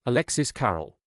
Alexis Carrel.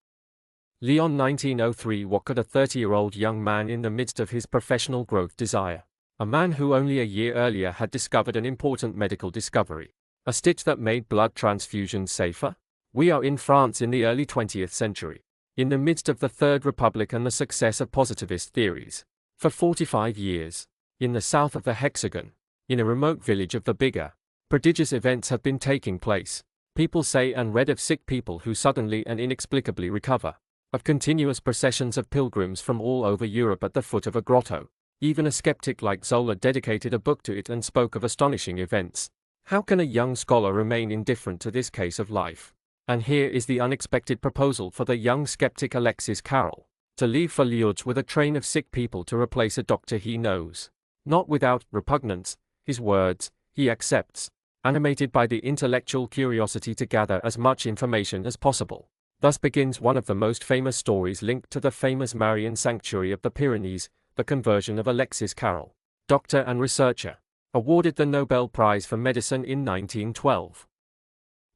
Lyon 1903. What could a 30-year-old young man in the midst of his professional growth desire? A man who only a year earlier had discovered an important medical discovery. A stitch that made blood transfusions safer? We are in France in the early 20th century, in the midst of the Third Republic and the success of positivist theories. For 45 years, in the south of the Hexagon, in a remote village of the bigger, prodigious events have been taking place. People say and read of sick people who suddenly and inexplicably recover, of continuous processions of pilgrims from all over Europe at the foot of a grotto. Even a skeptic like Zola dedicated a book to it and spoke of astonishing events. How can a young scholar remain indifferent to this case of life? And here is the unexpected proposal for the young skeptic Alexis Carrel, to leave for Lourdes with a train of sick people to replace a doctor he knows. Not without repugnance, his words, he accepts, animated by the intellectual curiosity to gather as much information as possible. Thus begins one of the most famous stories linked to the famous Marian sanctuary of the Pyrenees, the conversion of Alexis Carrel, doctor and researcher, awarded the Nobel Prize for Medicine in 1912.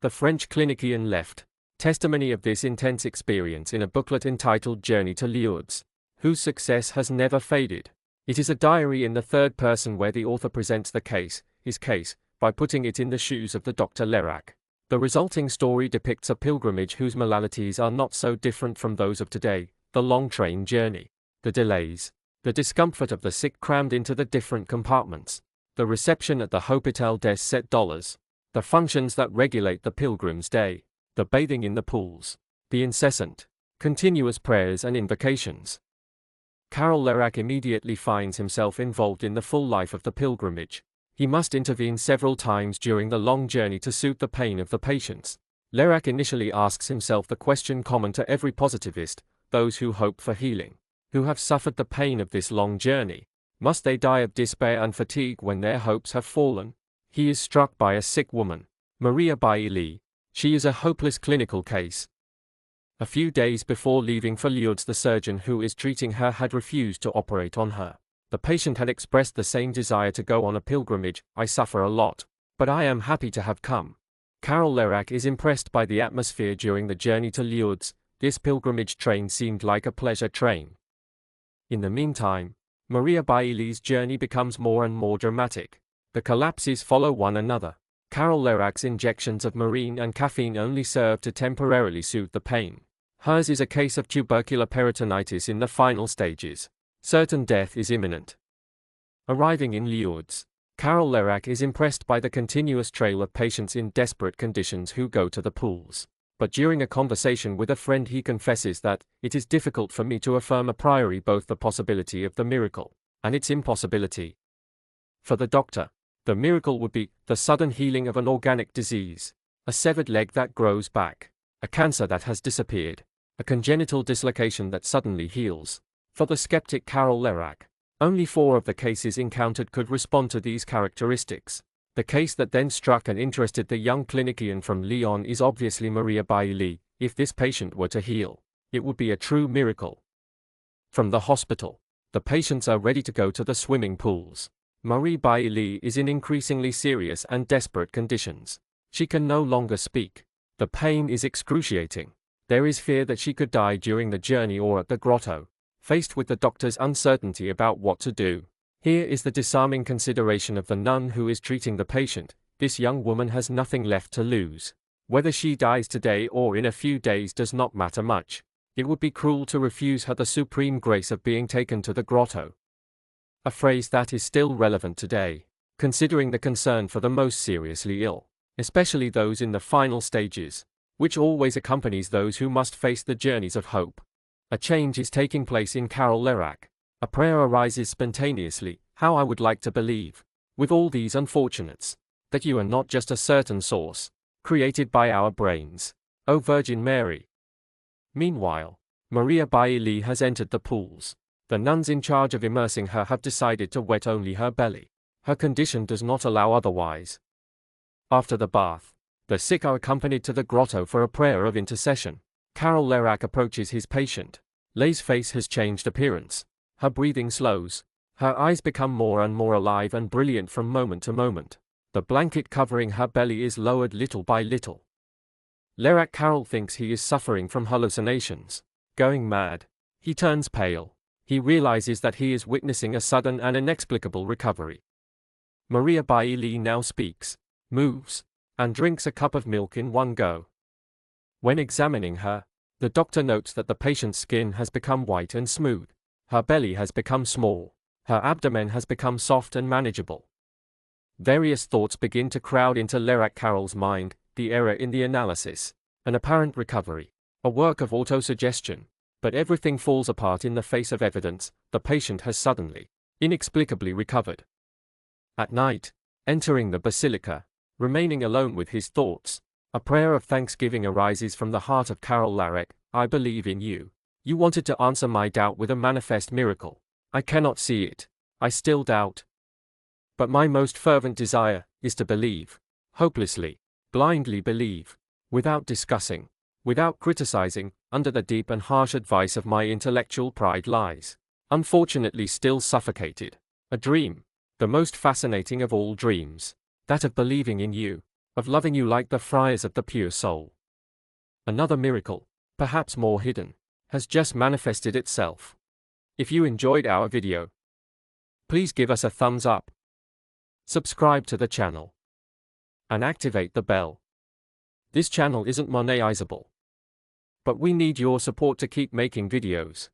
The French clinician left testimony of this intense experience in a booklet entitled Journey to Lourdes, whose success has never faded. It is a diary in the third person where the author presents the case, his case, by putting it in the shoes of the Carrel-Larrec. The resulting story depicts a pilgrimage whose maladies are not so different from those of today: the long train journey, the delays, the discomfort of the sick crammed into the different compartments, the reception at the Hôpital des Sept Dollars, the functions that regulate the pilgrim's day, the bathing in the pools, the incessant, continuous prayers and invocations. Carrel-Larrec immediately finds himself involved in the full life of the pilgrimage. He must intervene several times during the long journey to suit the pain of the patients. Larrec initially asks himself the question common to every positivist: those who hope for healing, who have suffered the pain of this long journey, must they die of despair and fatigue when their hopes have fallen? He is struck by a sick woman, Maria Bailly. She is a hopeless clinical case. A few days before leaving for Lourdes, the surgeon who is treating her had refused to operate on her. The patient had expressed the same desire to go on a pilgrimage. "I suffer a lot, but I am happy to have come." Carrel-Larrec is impressed by the atmosphere during the journey to Lourdes. This pilgrimage train seemed like a pleasure train. In the meantime, Maria Bailly's journey becomes more and more dramatic. The collapses follow one another. Carrel-Larrec's injections of marine and caffeine only serve to temporarily soothe the pain. Hers is a case of tubercular peritonitis in the final stages. Certain death is imminent. Arriving in Lourdes, Carrel-Larrec is impressed by the continuous trail of patients in desperate conditions who go to the pools. But during a conversation with a friend he confesses that, "It is difficult for me to affirm a priori both the possibility of the miracle and its impossibility." For the doctor, the miracle would be the sudden healing of an organic disease, a severed leg that grows back, a cancer that has disappeared, a congenital dislocation that suddenly heals. For the skeptic Carrel-Larrec, only 4 of the cases encountered could respond to these characteristics. The case that then struck and interested the young clinician from Lyon is obviously Maria Bailly. If this patient were to heal, it would be a true miracle. From the hospital, the patients are ready to go to the swimming pools. Marie Bailly is in increasingly serious and desperate conditions. She can no longer speak. The pain is excruciating. There is fear that she could die during the journey or at the grotto. Faced with the doctor's uncertainty about what to do, here is the disarming consideration of the nun who is treating the patient: this young woman has nothing left to lose. Whether she dies today or in a few days does not matter much. It would be cruel to refuse her the supreme grace of being taken to the grotto. A phrase that is still relevant today, considering the concern for the most seriously ill, especially those in the final stages, which always accompanies those who must face the journeys of hope. A change is taking place in Carrel-Larrec. A prayer arises spontaneously: "How I would like to believe, with all these unfortunates, that you are not just a certain source, created by our brains, O Virgin Mary." Meanwhile, Maria Bailly has entered the pools. The nuns in charge of immersing her have decided to wet only her belly. Her condition does not allow otherwise. After the bath, the sick are accompanied to the grotto for a prayer of intercession. Carrel-Larrec approaches his patient. Lay's face has changed appearance. Her breathing slows. Her eyes become more and more alive and brilliant from moment to moment. The blanket covering her belly is lowered little by little. Carrel thinks he is suffering from hallucinations. Going mad. He turns pale. He realizes that he is witnessing a sudden and inexplicable recovery. Maria Bailey now speaks, moves, and drinks a cup of milk in one go. When examining her, the doctor notes that the patient's skin has become white and smooth. Her belly has become small. Her abdomen has become soft and manageable. Various thoughts begin to crowd into Carrel's mind: the error in the analysis, an apparent recovery, a work of autosuggestion. But everything falls apart in the face of evidence. The patient has suddenly, inexplicably recovered. At night, entering the basilica, remaining alone with his thoughts, a prayer of thanksgiving arises from the heart of Carrel-Larrec. I believe in you. You wanted to answer my doubt with a manifest miracle. I cannot see it. I still doubt. But my most fervent desire is to believe, hopelessly, blindly believe, without discussing, without criticizing. Under the deep and harsh advice of my intellectual pride lies, unfortunately still suffocated, a dream, the most fascinating of all dreams, that of believing in you, of loving you like the friars of the pure soul. Another miracle, perhaps more hidden, has just manifested itself. If you enjoyed our video, please give us a thumbs up, subscribe to the channel, and activate the bell. This channel isn't monetizable, but we need your support to keep making videos.